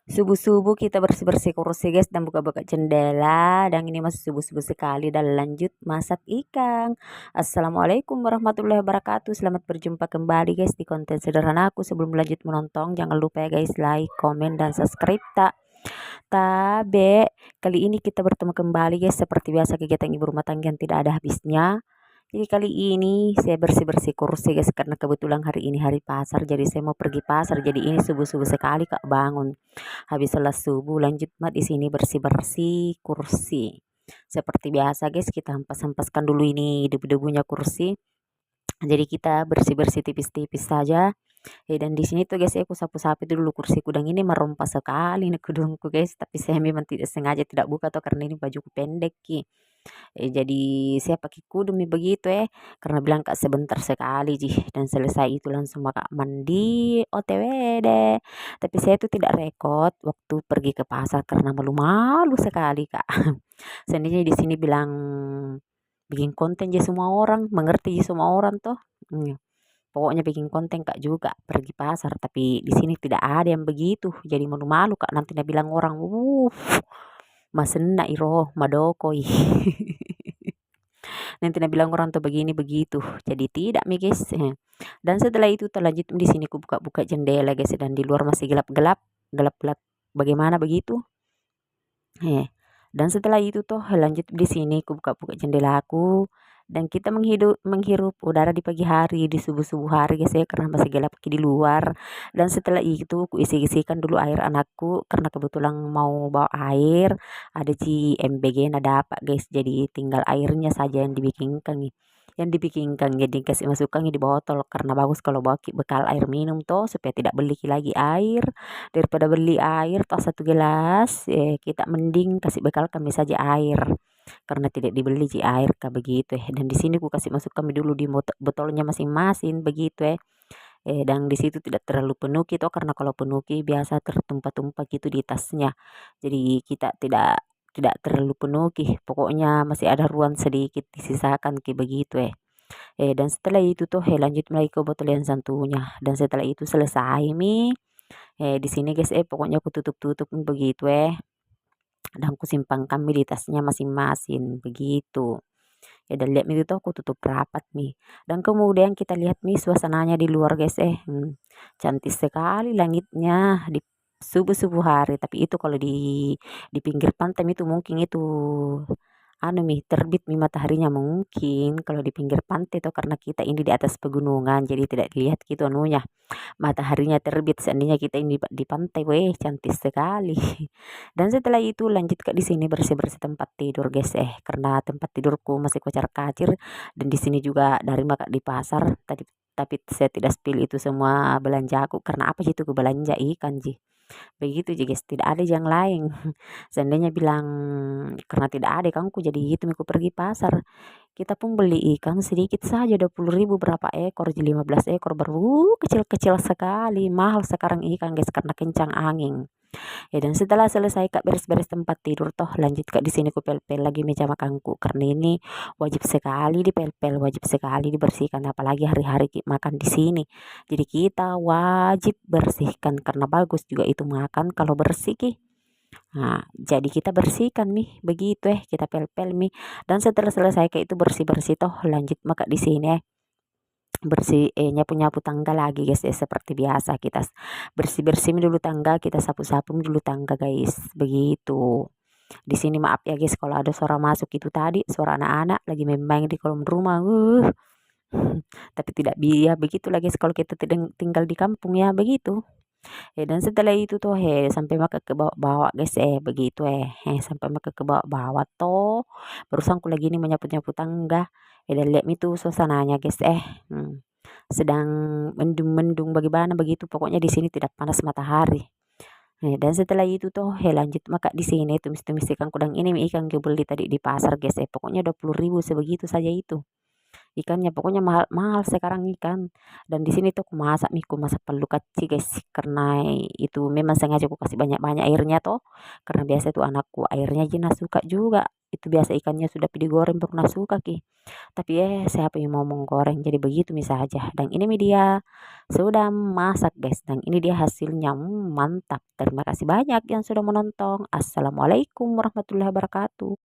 Subuh-subuh kita bersih-bersih kursi guys dan buka-buka jendela dan ini masih subuh-subuh sekali dan lanjut masak ikan. Assalamualaikum warahmatullahi wabarakatuh. Selamat berjumpa kembali guys di konten sederhana aku. Sebelum lanjut menonton jangan lupa ya guys like, komen dan subscribe tak. Tabe, kali ini kita bertemu kembali guys seperti biasa kegiatan ibu rumah tangga yang tidak ada habisnya. Jadi kali ini saya bersih-bersih kursi guys karena kebetulan hari ini hari pasar jadi saya mau pergi pasar. Jadi ini subuh-subuh sekali Kak bangun. Habis sholat subuh lanjut mat di sini bersih-bersih kursi. Seperti biasa guys kita hempas-hempaskan dulu ini debu-debunya kursi. Jadi kita bersih-bersih tipis-tipis saja. Dan di sini tuh guys aku sapu-sapu dulu kursi kudang ini merompah sekali nih kudungku guys. Tapi saya memang tidak sengaja tidak buka tuh karena ini bajuku pendek ki. Jadi saya pakai kudung begitu karena bilang Kak sebentar sekali dan selesai itu langsung Kak mandi OTW deh. Tapi saya itu tidak rekod waktu pergi ke pasar karena malu-malu sekali Kak. Seandainya di sini bilang bikin konten aja semua orang mengerti aja semua orang tuh. Pokoknya bikin konten Kak juga pergi pasar tapi di sini tidak ada yang begitu jadi malu-malu Kak nanti dia bilang orang masena iro madokoi. Nanti dia bilang orang tuh begini begitu jadi tidak mi guys. Dan setelah itu terlanjut di sini ku buka-buka jendela guys dan di luar masih gelap-gelap bagaimana begitu. Dan setelah itu tuh lanjut di sini ku buka-buka jendela aku dan kita menghirup udara di pagi hari di subuh-subuh hari guys karena masih gelap di luar. Dan setelah itu ku isi-isikan dulu air anakku karena kebetulan mau bawa air ada MBG ada apa guys jadi tinggal airnya saja yang dibikinkan jadi kasih masukkan di botol karena bagus kalau bawa bekal air minum tuh supaya tidak beli lagi air daripada beli air toh 1 gelas kita mending kasih bekal kami saja air karena tidak dibeli air kah begitu dan di sini ku kasih masuk kami dulu di botolnya masing-masing begitu dan di situ tidak terlalu penuh gitu karena kalau penuh biasa tertumpah-tumpah gitu di tasnya jadi kita tidak terlalu penuh pokoknya masih ada ruang sedikit disisakan begitu dan setelah itu tuh lanjut lagi ke botol yang santunya dan setelah itu selesai di sini guys pokoknya aku tutup begitu dan aku simpan kami di tasnya masing-masing begitu dan lihat itu tuh aku tutup rapat dan kemudian kita lihat suasananya di luar guys cantik sekali langitnya di subuh-subuh hari tapi itu kalau di pinggir pantai itu mungkin itu terbit mataharinya mungkin kalau di pinggir pantai itu karena kita ini di atas pegunungan jadi tidak dilihat gitu mataharinya terbit seandainya kita ini di pantai cantik sekali. Dan setelah itu lanjut ke di sini bersih-bersih tempat tidur guys karena tempat tidurku masih kocar-kacir dan di sini juga dari maka di pasar tadi tapi saya tidak spill itu semua belanja aku karena apa sih itu belanja ikan begitu guys tidak ada yang lain. Seandainya bilang karena tidak ada kan ku jadi itu aku pergi pasar kita pun beli ikan sedikit saja 20.000 berapa ekor 15 ekor baru kecil-kecil sekali mahal sekarang ikan guys karena kencang angin dan setelah selesai Kak beres-beres tempat tidur toh lanjut Kak di sini ku pel-pel lagi meja makanku karena ini wajib sekali dipel-pel wajib sekali dibersihkan apalagi hari-hari makan di sini jadi kita wajib bersihkan karena bagus juga itu makan kalau bersih Nah, jadi kita bersihkan begitu kita pel-pel dan setelah selesai kayak itu bersih-bersih toh lanjut maka di sini bersih nyapu-nyapu tangga lagi guys seperti biasa kita bersih-bersih dulu tangga kita sapu-sapu dulu tangga guys begitu. Di sini maaf ya guys kalau ada suara masuk itu tadi suara anak-anak lagi main-main di kolom rumah tapi tidak biar begitu lagi kalau kita tinggal di kampung ya begitu. Dan setelah itu tuh sampai maka ke bawah-bawah guys begitu sampai maka ke bawah-bawah toh barusan aku lagi ini menyapu-nyapu tangga dan lihat itu suasananya guys sedang mendung-mendung bagaimana begitu pokoknya di sini tidak panas matahari. Dan setelah itu tuh lanjut maka di sini tumis-tumis ikan kudang ini ikan gue beli tadi di pasar guys pokoknya 20.000 sebegitu saja itu ikannya pokoknya mahal sekarang ikan dan di sini tuh aku masak ku masak perlu kecil guys karena itu memang sengaja aku kasih banyak-banyak airnya toh karena biasa tuh anakku airnya Jina suka juga itu biasa ikannya sudah pi digoreng pernah suka ki. Tapi siapa yang mau menggoreng, jadi begitu saja. Dan ini media sudah masak guys, dan ini dia hasilnya, mantap. Terima kasih banyak yang sudah menonton. Assalamualaikum warahmatullahi wabarakatuh.